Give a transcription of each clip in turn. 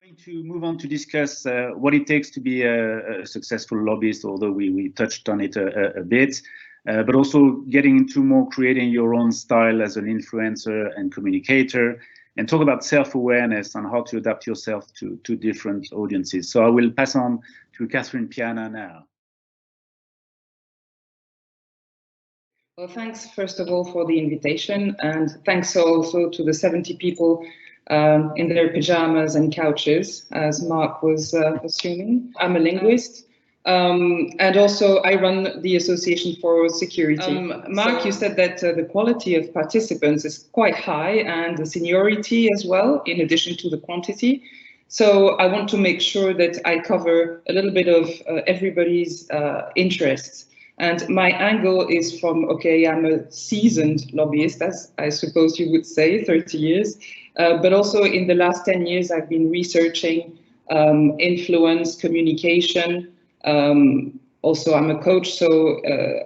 Going to move on to discuss what it takes to be a successful lobbyist, although we touched on it a bit, but also getting into more creating your own style as an influencer and communicator, and talk about self-awareness and how to adapt yourself to different audiences. So I will pass on to Catherine Piana now. Well, thanks first of all for the invitation, and thanks also to the 70 people in their pajamas and couches, as Mark was assuming. I'm a linguist, and also I run the Association for Security. Mark, you said that the quality of participants is quite high, and the seniority as well, in addition to the quantity. So I want to make sure that I cover a little bit of everybody's interests. And my angle is from, okay, I'm a seasoned lobbyist, as I suppose you would say, 30 years. But also in the last 10 years, I've been researching influence, communication. Also, I'm a coach, so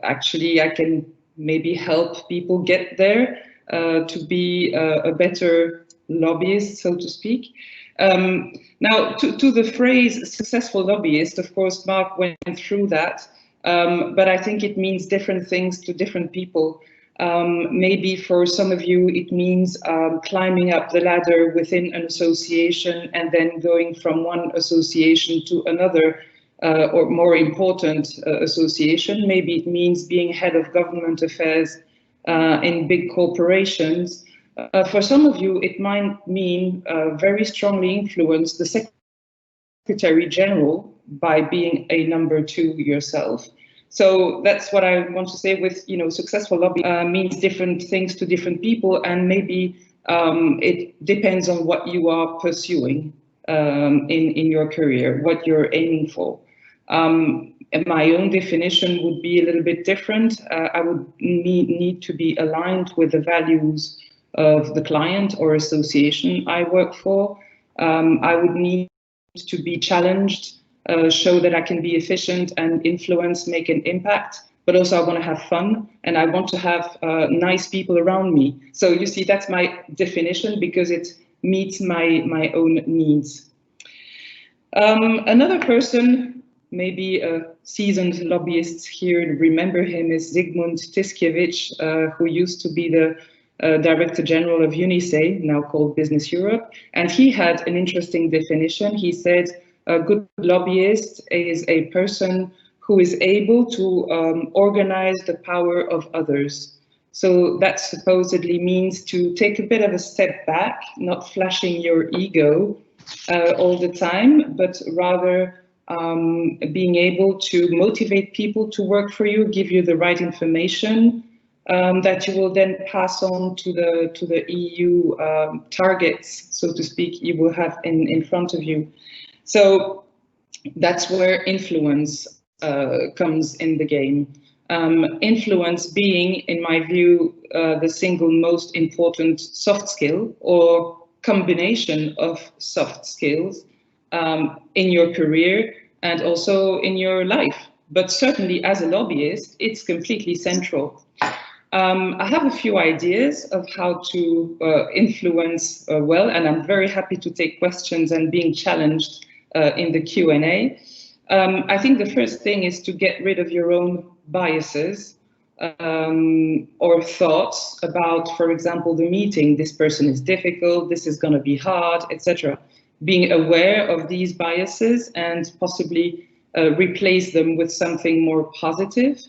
actually I can maybe help people get there to be a better lobbyist, so to speak. Now, to the phrase successful lobbyist, of course, Mark went through that. But I think it means different things to different people. Maybe for some of you, it means climbing up the ladder within an association and then going from one association to another or more important association. Maybe it means being head of government affairs in big corporations. For some of you, it might mean very strongly influence the Secretary General by being a number 2 yourself. So that's what I want to say with, successful lobby means different things to different people, and maybe it depends on what you are pursuing in your career, what you're aiming for. My own definition would be a little bit different. I would need to be aligned with the values of the client or association I work for. I would need to be challenged, show that I can be efficient and influence, make an impact, but also I want to have fun and I want to have nice people around me. So you see, that's my definition because it meets my own needs. Another person, maybe a seasoned lobbyist here, remember him, is Zygmunt Tiskiewicz, who used to be the Director General of UNICE, now called Business Europe. And he had an interesting definition. He said, a good lobbyist is a person who is able to organize the power of others. So that supposedly means to take a bit of a step back, not flashing your ego all the time, but rather being able to motivate people to work for you, give you the right information that you will then pass on to the EU targets, so to speak, you will have in front of you. So that's where influence comes in the game. Influence being, in my view, the single most important soft skill or combination of soft skills in your career and also in your life. But certainly as a lobbyist, it's completely central. I have a few ideas of how to influence well, and I'm very happy to take questions and being challenged in the Q&A. I think the first thing is to get rid of your own biases or thoughts about, for example, the meeting. This person is difficult, this is going to be hard, etc. Being aware of these biases and possibly replace them with something more positive.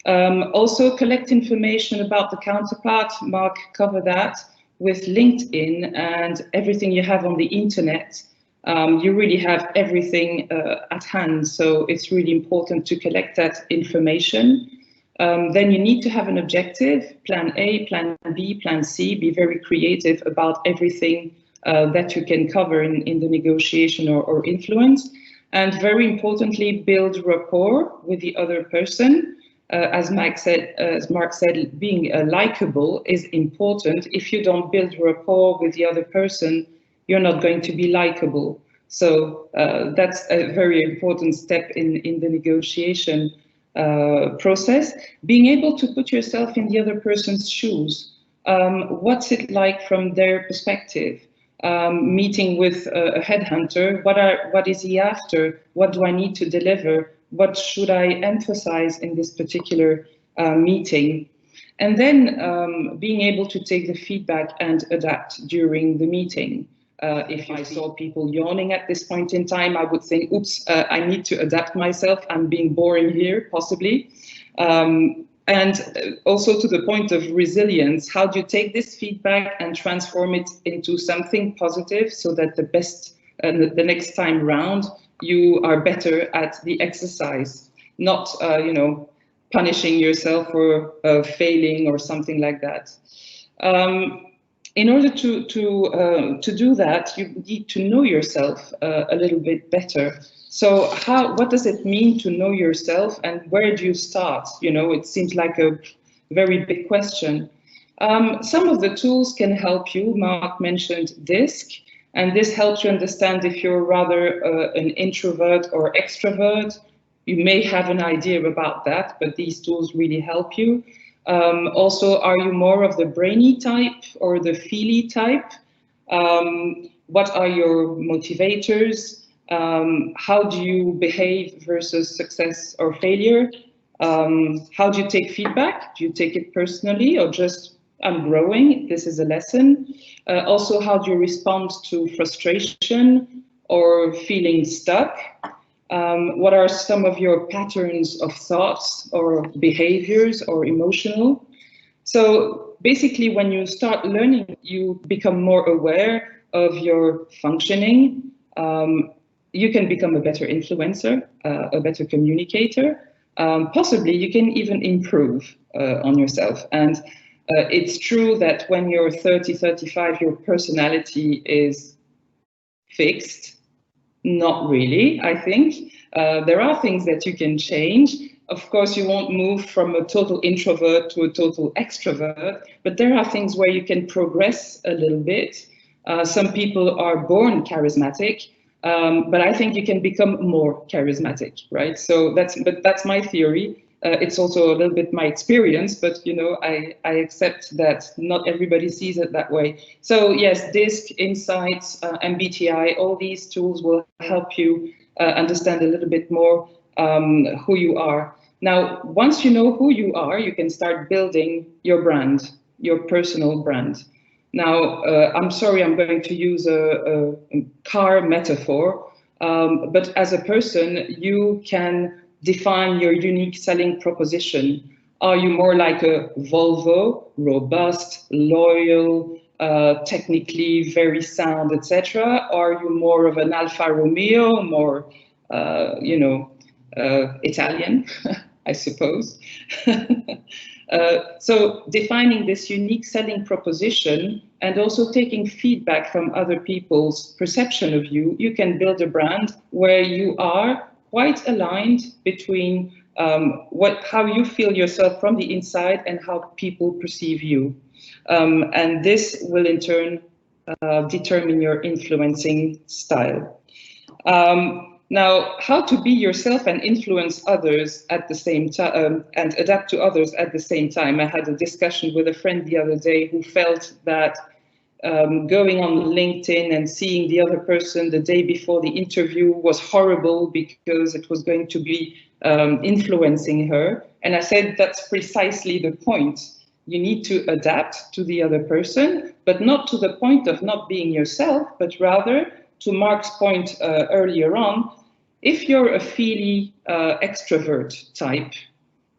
Also collect information about the counterpart. Mark covered that with LinkedIn and everything you have on the internet. You really have everything at hand, so it's really important to collect that information. Then you need to have an objective, plan A, plan B, plan C, be very creative about everything that you can cover in the negotiation or influence. And very importantly, build rapport with the other person. As Mark said, being likable is important. If you don't build rapport with the other person, you're not going to be likable. So that's a very important step in the negotiation process. Being able to put yourself in the other person's shoes. What's it like from their perspective? meeting with a headhunter. What is he after? What do I need to deliver? What should I emphasize in this particular meeting? And then being able to take the feedback and adapt during the meeting. If I saw people yawning at this point in time, I would think, oops, I need to adapt myself. I'm being boring here, possibly. And also to the point of resilience, how do you take this feedback and transform it into something positive so that the next time round, you are better at the exercise, not, punishing yourself for failing or something like that. In order to do that, you need to know yourself a little bit better. So what does it mean to know yourself, and where do you start? It seems like a very big question. Some of the tools can help you. Mark mentioned DISC, and this helps you understand if you're rather an introvert or extrovert. You may have an idea about that, but these tools really help you. Also, are you more of the brainy type or the feely type? What are your motivators? How do you behave versus success or failure? How do you take feedback? Do you take it personally or just, I'm growing, this is a lesson? Also, how do you respond to frustration or feeling stuck? What are some of your patterns of thoughts or behaviors or emotional? So basically, when you start learning, you become more aware of your functioning. You can become a better influencer, a better communicator. Possibly you can even improve on yourself. And it's true that when you're 30, 35, your personality is fixed. Not really, I think. There are things that you can change. Of course, you won't move from a total introvert to a total extrovert, but there are things where you can progress a little bit. Some people are born charismatic, but I think you can become more charismatic, right? So that's my theory. It's also a little bit my experience, but I accept that not everybody sees it that way. So yes, DISC, Insights, MBTI, all these tools will help you understand a little bit more who you are. Now, once you know who you are, you can start building your brand, your personal brand. Now, I'm sorry, I'm going to use a car metaphor, but as a person, you can define your unique selling proposition. Are you more like a Volvo, robust, loyal, technically very sound, etc.? Or are you more of an Alfa Romeo, more, Italian, I suppose? So defining this unique selling proposition and also taking feedback from other people's perception of you, you can build a brand where you are quite aligned between how you feel yourself from the inside and how people perceive you. And this will in turn determine your influencing style. Now, how to be yourself and influence others at the same time and adapt to others at the same time. I had a discussion with a friend the other day who felt that going on LinkedIn and seeing the other person the day before the interview was horrible because it was going to be influencing her. And I said, that's precisely the point. You need to adapt to the other person, but not to the point of not being yourself, but rather, to Mark's point earlier on, if you're a feely extrovert type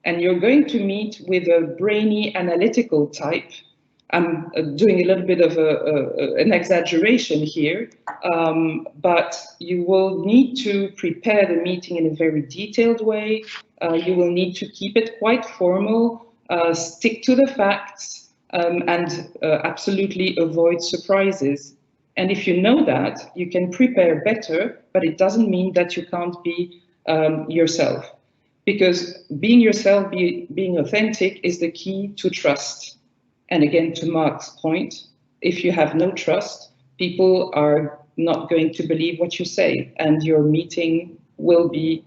and you're going to meet with a brainy analytical type, I'm doing a little bit of an exaggeration here, but you will need to prepare the meeting in a very detailed way. You will need to keep it quite formal, stick to the facts, and absolutely avoid surprises. And if you know that, you can prepare better, but it doesn't mean that you can't be yourself. Because being yourself, being authentic is the key to trust. And again, to Mark's point, if you have no trust, people are not going to believe what you say, and your meeting will be,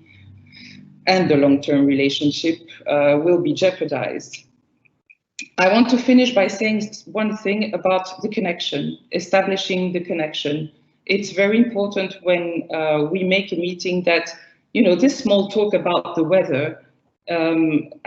and the long-term relationship will be jeopardized. I want to finish by saying one thing about the connection, establishing the connection. It's very important when we make a meeting that, you know, this small talk about the weather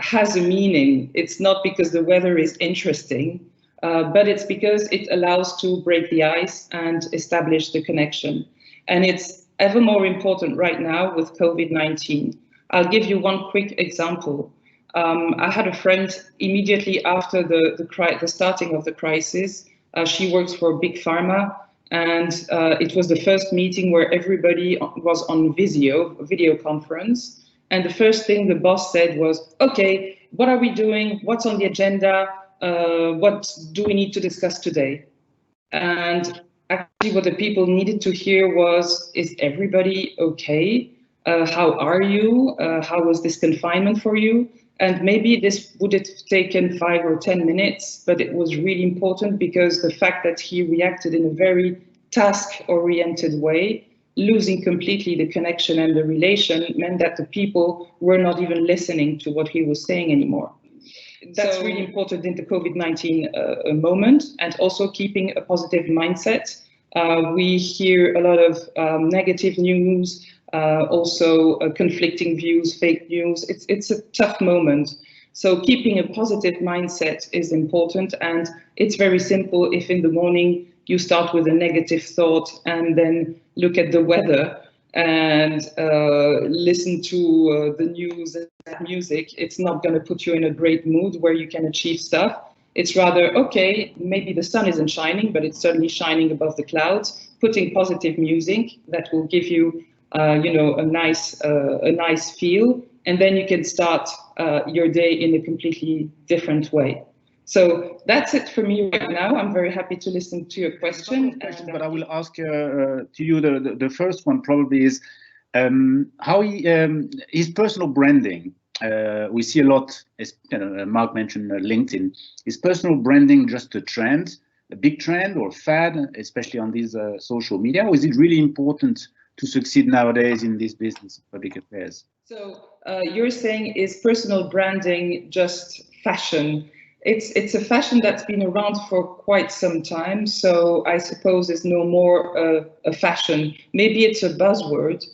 has a meaning. It's not because the weather is interesting, but it's because it allows to break the ice and establish the connection. And it's ever more important right now with COVID-19. I'll give you one quick example. I had a friend immediately after the starting of the crisis. She works for Big Pharma, and it was the first meeting where everybody was on video conference. And the first thing the boss said was, "Okay, what are we doing? What's on the agenda? What do we need to discuss today?" And actually, what the people needed to hear was, "Is everybody okay? How are you? How was this confinement for you?" And maybe this would have taken 5 or 10 minutes, but it was really important because the fact that he reacted in a very task-oriented way, losing completely the connection and the relation, meant that the people were not even listening to what he was saying anymore. That's really important in the COVID-19 moment, and also keeping a positive mindset. We hear a lot of negative news, also conflicting views, fake news. It's a tough moment. So keeping a positive mindset is important, and it's very simple. If in the morning you start with a negative thought and then look at the weather and listen to the news and music, it's not going to put you in a great mood where you can achieve stuff. It's rather, okay, maybe the sun isn't shining, but it's certainly shining above the clouds. Putting positive music that will give you you know, a nice feel, and then you can start your day in a completely different way. So that's it for me right now. I'm very happy to listen to your question. But I will ask to you the first one probably is how his personal branding. We see a lot, as you know, Mark mentioned LinkedIn. Is personal branding just a trend, a big trend or fad, especially on these social media, or is it really important to succeed nowadays in this business of public affairs? So you're saying, is personal branding just fashion? It's a fashion that's been around for quite some time, so I suppose it's no more a fashion. Maybe it's a buzzword,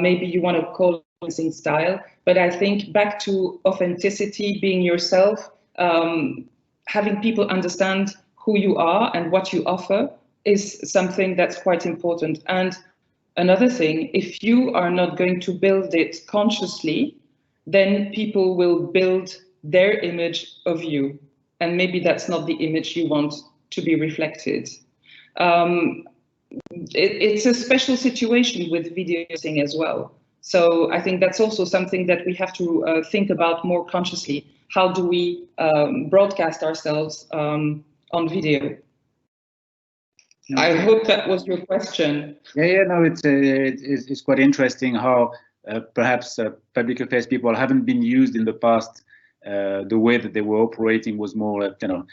maybe you want to call it in style, but I think back to authenticity, being yourself, having people understand who you are and what you offer is something that's quite important. And another thing, if you are not going to build it consciously, then people will build their image of you. And maybe that's not the image you want to be reflected. It's a special situation with videoing as well. So I think that's also something that we have to think about more consciously. How do we broadcast ourselves on video? I hope that was your question. Yeah, no, it's quite interesting how perhaps public affairs people haven't been used in the past. The way that they were operating was more, you know,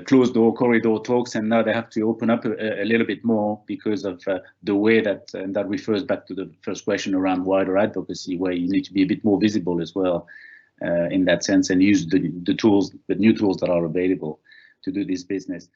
closed door corridor talks, and now they have to open up a little bit more because of the way that, and that refers back to the first question around wider advocacy, where you need to be a bit more visible as well in that sense, and use the tools, the new tools that are available to do this business.